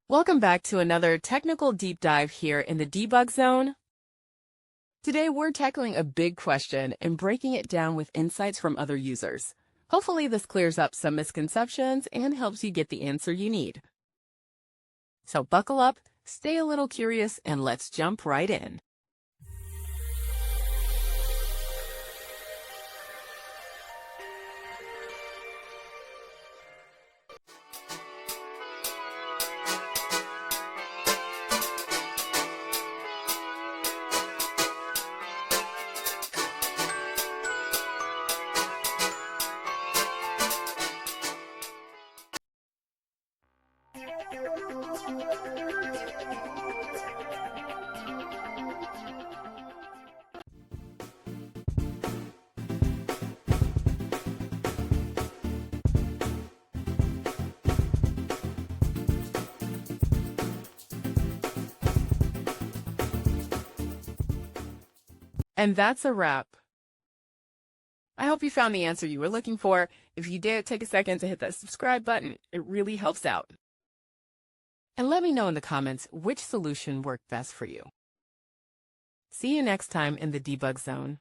Welcome back to another technical deep dive here in the debug zone. Today we're tackling a big question and breaking it down with insights from other users. Hopefully this clears up some misconceptions and helps you get the answer you need. So buckle up, stay a little curious, and let's jump right in. And that's a wrap. I hope you found the answer you were looking for. If you did, take a second to hit that subscribe button. It really helps out. And let me know in the comments which solution worked best for you. See you next time in the debug zone.